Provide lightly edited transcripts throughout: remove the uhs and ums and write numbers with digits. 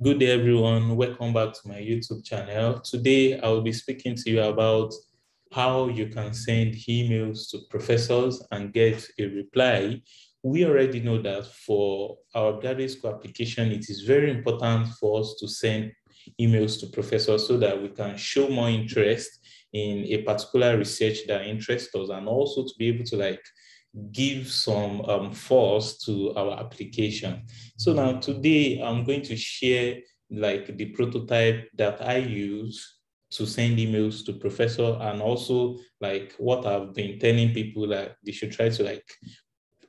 Good day, everyone. Welcome back to my YouTube channel. Today, I will be speaking to you about how you can send emails to professors and get a reply. We already know that for our graduate school application, it is very important for us to send emails to professors so that we can show more interest in a particular research that interests us, and also to be able to give some force to our application. So now today I'm going to share the prototype that I use to send emails to professor, and also what I've been telling people that they should try to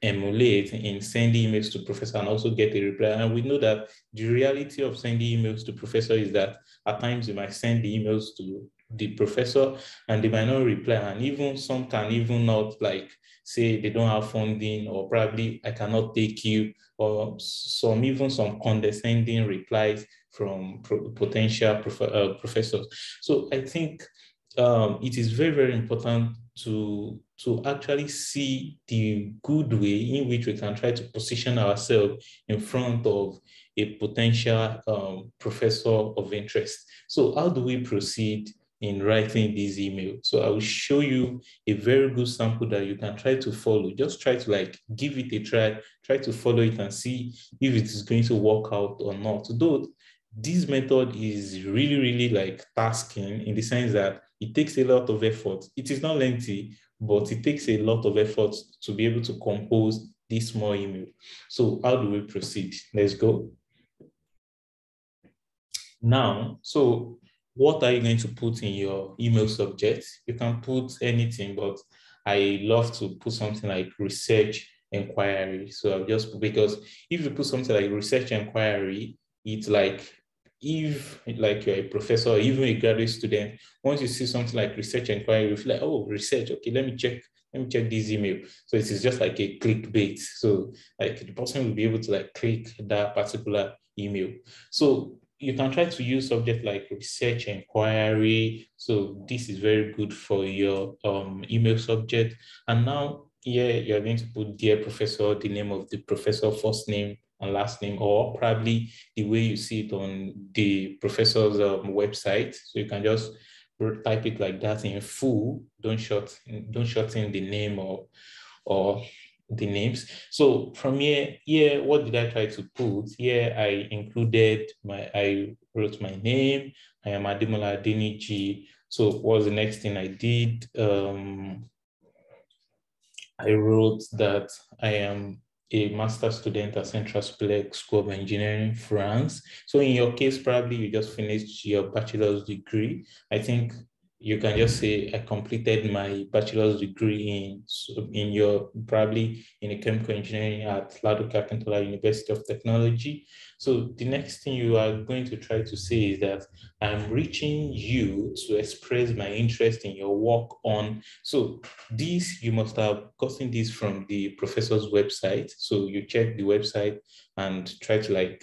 emulate in sending emails to professor and also get a reply. And we know that the reality of sending emails to professor is that at times you might send the emails to the professor and they might not reply, and even some can even not say they don't have funding, or probably I cannot take you, or some condescending replies from potential professors. So I think it is very, very important to actually see the good way in which we can try to position ourselves in front of a potential professor of interest. So how do we proceed in writing this email? So I will show you a very good sample that you can try to follow. Just try to give it a try to follow it and see if it is going to work out or not. Though this method is really, really tasking, in the sense that it takes a lot of effort. It is not lengthy, but it takes a lot of effort to be able to compose this small email. So how do we proceed? Let's go. Now, so what are you going to put in your email subject? You can put anything, but I love to put something like research inquiry. So I'll just, because if you put something like research inquiry, it's if you're a professor or even a graduate student, once you see something like research inquiry, you feel like, oh, research, okay, let me check this email. So it is just like a clickbait. So the person will be able to click that particular email. So you can try to use subject like research inquiry. So this is very good for your email subject. And now here you're going to put dear professor, the name of the professor, first name and last name, or probably the way you see it on the professor's website. So you can just type it like that in full. Don't shorten the name or the names. So from here, what did I try to put? Here I I wrote my name. I am Ademola Adeniji. So what was the next thing I did? I wrote that I am a master's student at Central Supélec School of Engineering, France. So in your case, probably you just finished your bachelor's degree. I think you can just say I completed my bachelor's degree in your probably in a chemical engineering at Ladoke Akintola University of Technology. So the next thing you are going to try to say is that I'm reaching you to express my interest in your work on. So this, you must have gotten this from the professor's website. So you check the website and try to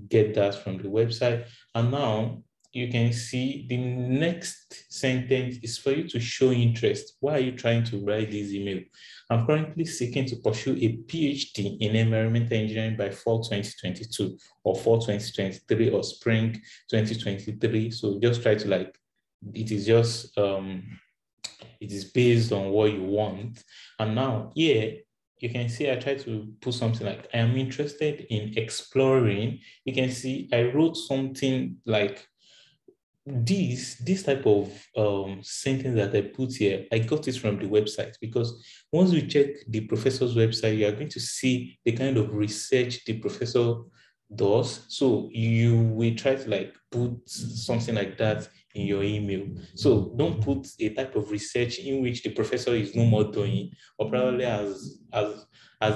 get that from the website. And now you can see the next sentence is for you to show interest. Why are you trying to write this email? I'm currently seeking to pursue a PhD in environmental engineering by fall 2022 or fall 2023 or spring 2023. So just try to it is just it is based on what you want. And now here you can see I try to put something like I am interested in exploring. You can see I wrote something like this type of sentence that I put here. I got it from the website, because once you check the professor's website, you are going to see the kind of research the professor does. So you will try to put something like that in your email. So don't put a type of research in which the professor is no more doing, or probably has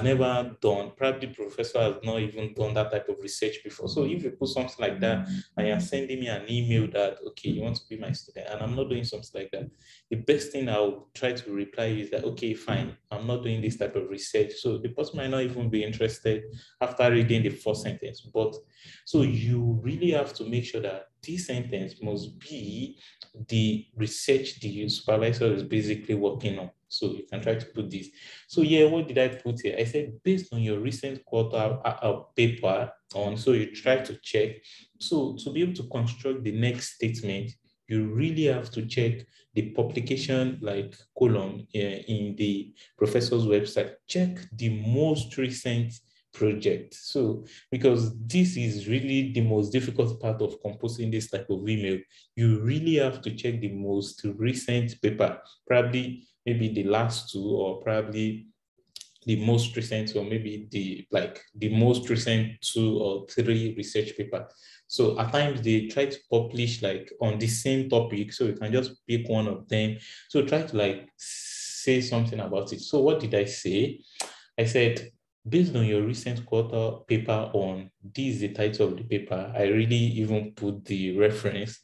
never done. Probably the professor has not even done that type of research before. So if you put something like that and you're sending me an email that, okay, you want to be my student, and I'm not doing something like that, the best thing I'll try to reply is that, okay, fine, I'm not doing this type of research. So the person might not even be interested after reading the first sentence. But so you really have to make sure that this sentence must be the research the supervisor is basically working on. So you can try to put this. So yeah, what did I put here? I said, based on your recent quarter paper on, so you try to check. So to be able to construct the next statement, you really have to check the publication like column in the professor's website. Check the most recent project. So because this is really the most difficult part of composing this type of email, you really have to check the most recent paper, probably maybe the last two, or probably the most recent, or maybe the most recent 2 or 3 research paper. So at times they try to publish like on the same topic, so you can just pick one of them. So try to like say something about it. So what did I say? I said, based on your recent quarter paper on, this is the title of the paper. I really even put the reference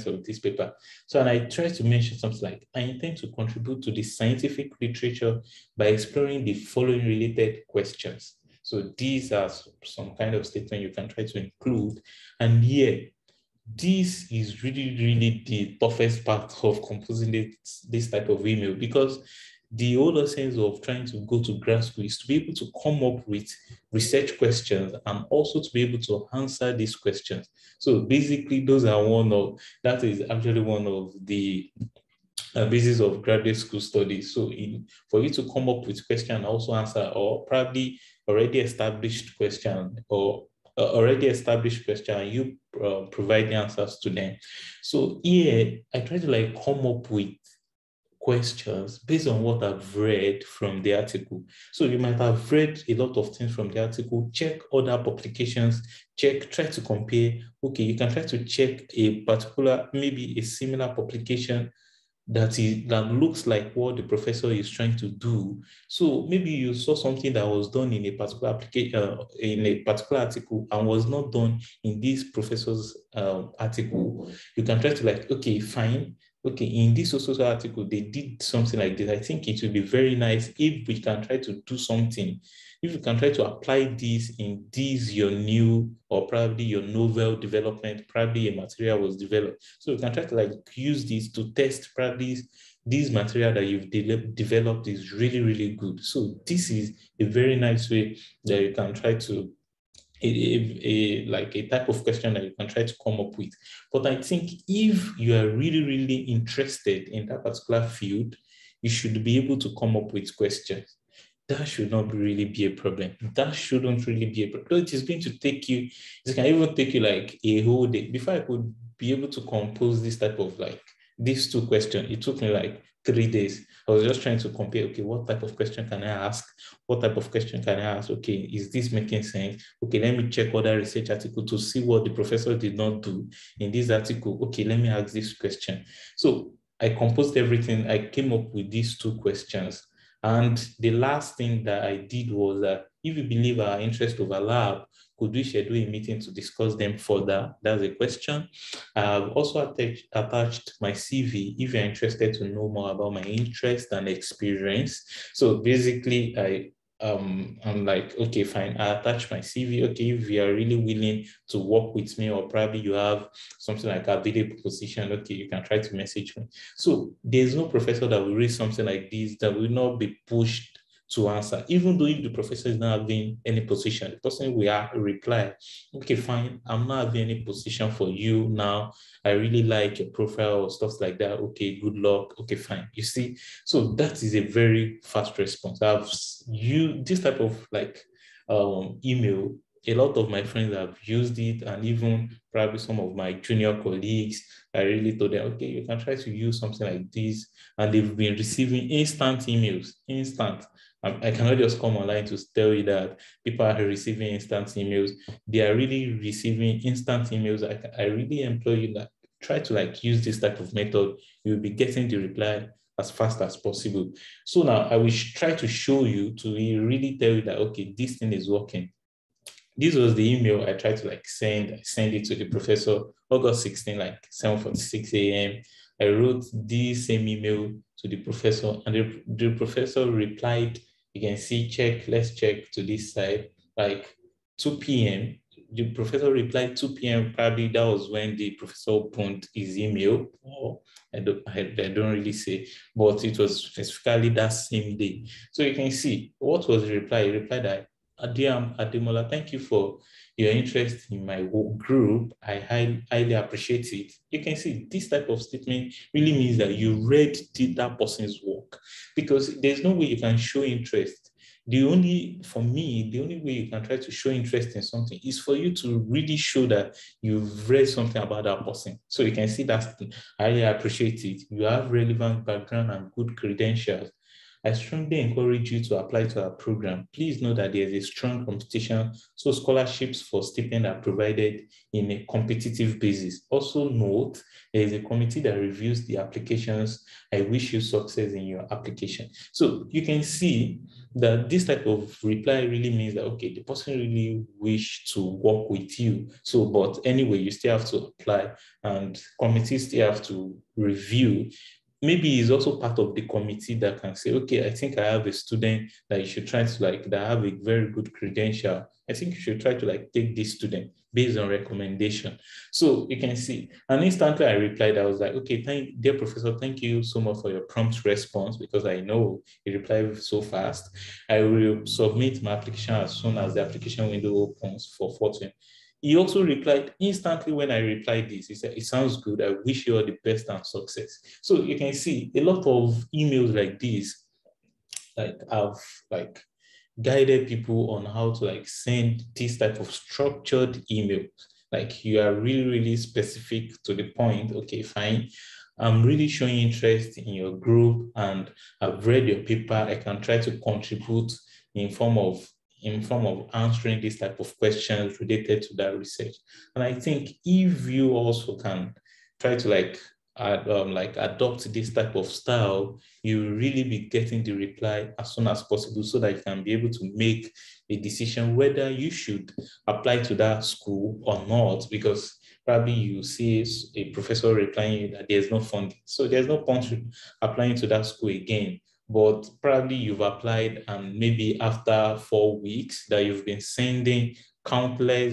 of this paper. So, and I try to mention something like, I intend to contribute to the scientific literature by exploring the following related questions. So these are some kind of statement you can try to include. And yeah, this is really, really the toughest part of composing this type of email, because the whole essence of trying to go to grad school is to be able to come up with research questions and also to be able to answer these questions. So basically, that is actually one of the basis of graduate school studies. So for you to come up with question and also answer, or probably already established question, or and you provide the answers to them. So here, I try to like come up with questions based on what I've read from the article. So you might have read a lot of things from the article, check other publications, try to compare. Okay, you can try to check a particular, maybe a similar publication that looks like what the professor is trying to do. So maybe you saw something that was done in a particular application, in a particular article, and was not done in this professor's article. You can try to like, okay, fine. Okay, in this social article, they did something like this. I think it would be very nice if we can try to do something. If you can try to apply this in this, your new, or probably your novel development, probably a material was developed. So you can try to like use this to test probably this material that you've developed is really, really good. So this is a very nice way that you can try to like a type of question that you can try to come up with. But I think if you are really, really interested in that particular field, you should be able to come up with questions. That should not really be a problem. That shouldn't really be a problem. It is going to take you, it can even take you like a whole day. Before I could be able to compose this type of like, these 2 questions, it took me like 3 days. I was just trying to compare, okay, what type of question can I ask? What type of question can I ask? Okay, is this making sense? Okay, let me check other research article to see what the professor did not do in this article. Okay, let me ask this question. So I composed everything. I came up with these 2 questions. And the last thing that I did was that if you believe our interest overlap, could we schedule a meeting to discuss them further? That's a question. I've also attached my CV if you're interested to know more about my interest and experience. So basically, I'm like, okay, fine. I attach my CV. Okay, if you are really willing to work with me, or probably you have something like a video position, okay, you can try to message me. So there's no professor that will raise something like this that will not be pushed to answer, even though if the professor is not having any position, the person will reply, okay, fine, I'm not having any position for you now. I really like your profile or stuff like that. Okay, good luck. Okay, fine. You see, so that is a very fast response. I've used this type of like email. A lot of my friends have used it, and even probably some of my junior colleagues, I really told them, okay, you can try to use something like this. And they've been receiving instant emails, instant. I cannot just come online to tell you that people are receiving instant emails. They are really receiving instant emails. I really implore you that try to like use this type of method. You'll be getting the reply as fast as possible. So now I will try to show you to really tell you that, okay, this thing is working. This was the email I tried to like send it to the professor August 16, like 7:46 a.m. I wrote this same email to the professor, and the professor replied, you can see, let's check to this side, like 2 p.m. the professor replied 2 p.m. Probably that was when the professor opened his email, or I don't really say, but it was specifically that same day. So you can see what was the reply. He replied that, Adiam Ademola, thank you for your interest in my group. I highly appreciate it. You can see this type of statement really means that you read that person's work, because there's no way you can show interest. For me, the only way you can try to show interest in something is for you to really show that you've read something about that person. So you can see that I really appreciate it. You have relevant background and good credentials. I strongly encourage you to apply to our program. Please know that there is a strong competition, so scholarships for stipend are provided in a competitive basis. Also note, there is a committee that reviews the applications. I wish you success in your application. So you can see that this type of reply really means that, okay, the person really wish to work with you. So, but anyway, you still have to apply, and committees still have to review. Maybe he's also part of the committee that can say, okay, I think I have a student that you should try to that have a very good credential. I think you should try to take this student based on recommendation. So you can see, and instantly I replied, I was like, okay, dear professor, thank you so much for your prompt response, because I know he replied so fast. I will submit my application as soon as the application window opens for Fortune. He also replied instantly when I replied this. He said, it sounds good. I wish you all the best and success. So you can see a lot of emails like this, have guided people on how to send this type of structured emails. You are really, really specific to the point. Okay, fine. I'm really showing interest in your group and I've read your paper. I can try to contribute in form of answering this type of questions related to that research. And I think if you also can try to adopt this type of style, you will really be getting the reply as soon as possible, so that you can be able to make a decision whether you should apply to that school or not, because probably you see a professor replying that there's no funding. So there's no point applying to that school again. But probably you've applied, and maybe after 4 weeks that you've been sending countless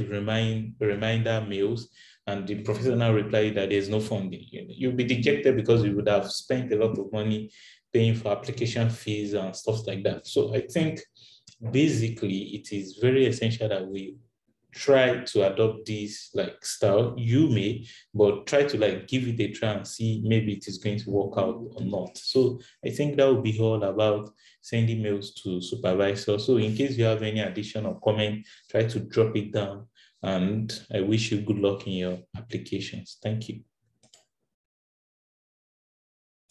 reminder mails, and the professor now replied that there's no funding. You'll be dejected because you would have spent a lot of money paying for application fees and stuff like that. So I think basically it is very essential that we try to adopt this style. You may, but try to give it a try and see maybe it is going to work out or not. So I think that will be all about sending mails to supervisors. So in case you have any additional comment, try to drop it down. And I wish you good luck in your applications. Thank you.